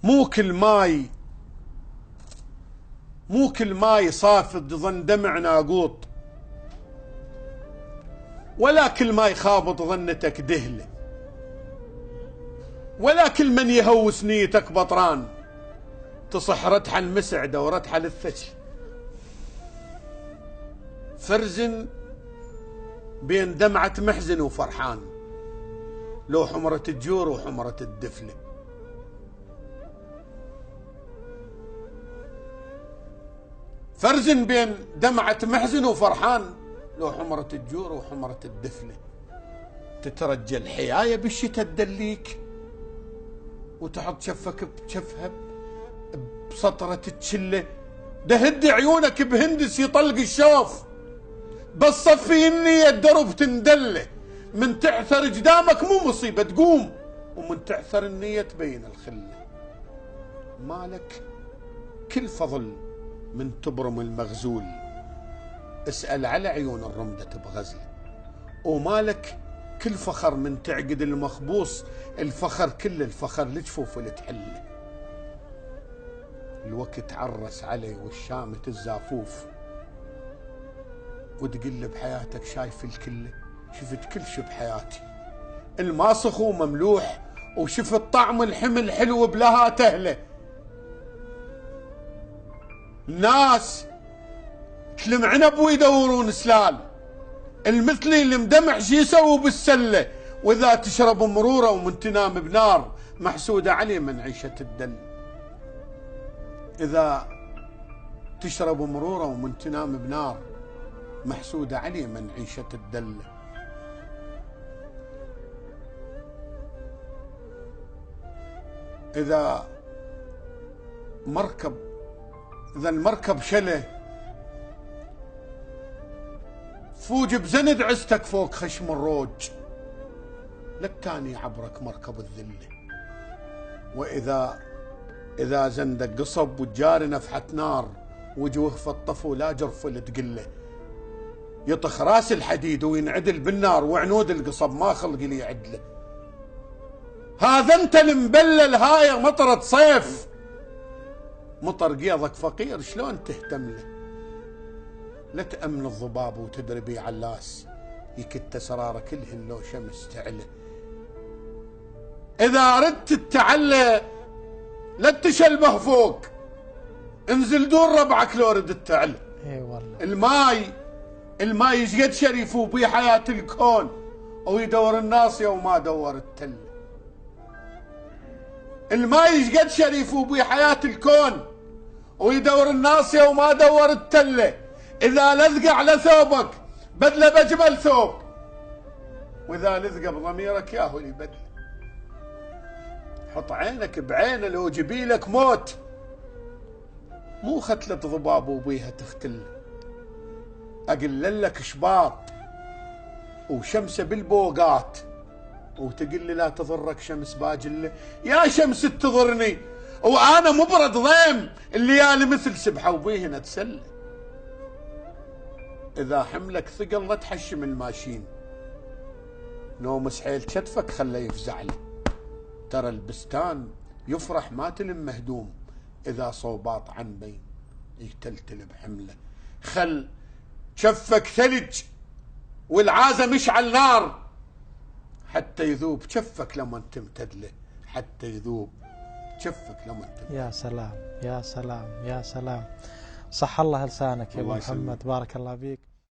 مو كل ماي صافد ظن دمع ناقوط، ولا كل ماي خابط ظنتك دهله، ولا كل من يهوس نيتك بطران، تصح رتحة المسعدة ورتحة للثكل. فرزن بين دمعة محزن وفرحان، لو حمرة الجور وحمرة الدفلة. فرزن بين دمعة محزن وفرحان، لو حمرة الجور وحمرة الدفلة. تترجى الحياية بالشتا تدليك، وتحط شفك بشفها بسطرة تشله، دهد عيونك بهندس يطلق الشوف، بس صفي النية الدرب تندله. من تعثر قدامك مو مصيبة تقوم، ومن تعثر النية تبين الخلة. مالك كل فضل من تبرم المغزول، اسأل على عيون الرمدة بغزله. ومالك كل فخر من تعقد المخبوص، الفخر كل الفخر لجفوف لتحله. الوقت عرس علي والشامت الزافوف، وتقل بحياتك شايف الكله. شفت كل شي بحياتي، الماسخ ومملوح، وشفت طعم الحمل حلو بلها تهله. الناس تلم عنب ويدورون سلال، المثلي المدمع شي يسوي بالسله. واذا تشرب مروره ومن تنام بنار، محسوده عليه من عيشه الدل. اذا تشرب مروره ومن تنام بنار، محسوده عليه من عيشه الدل. اذا المركب شله، فوج بزند عزتك فوق خشم الروج، للتاني عبرك مركب الذله. واذا زندك قصب وتجاري نفحة نار، وجوه فالطفو لا جرفل تقله. يطخ راس الحديد وينعدل بالنار، وعنود القصب ما خلق لي يعدله. هذا انت المبلل هاي مطرة صيف، مطر قيضك فقير شلون تهتم له. لا تأمن الضباب وتدربي علاس، يكت سراره كلهن لو شمس تعلى. إذا ردت تتعلى لا تشلبه فوق، انزل دور ربعك لو ردت تعلى. اي والله. الماي ايش قد شريف وبي حياة الكون، ويدور الناصية وما دور التل. الماي ايش قد شريف وبي حياة الكون، ويدور الناصية وما دور التلة. إذا لذق على ثوبك بدله بجمل ثوب، وإذا لذق بضميرك ياهو لي بدله. حط عينك بعينه لو جبيلك موت، مو ختلة ضباب وبيها تختل. أقلل لك شباط وشمسه بالبوقات، وتقل لي لا تضرك شمس باجله. يا شمس تضرني وانا مبرد ضيم، الليالي مثل سبحه وبيهن اتسلى. اذا حملك ثقل لا تحشم الماشين، نوم سحيل كتفك خله يفزع له. ترى البستان يفرح ما تلم مهدوم، اذا صوباط عن بين يتلتل بحمله. خل شفك ثلج والعازه مشعل نار، حتى يذوب شفك لما تمتد له، حتى يذوب شفك لما تمتد. يا سلام يا سلام يا سلام، صح الله لسانك يا ابو محمد، بارك الله فيك.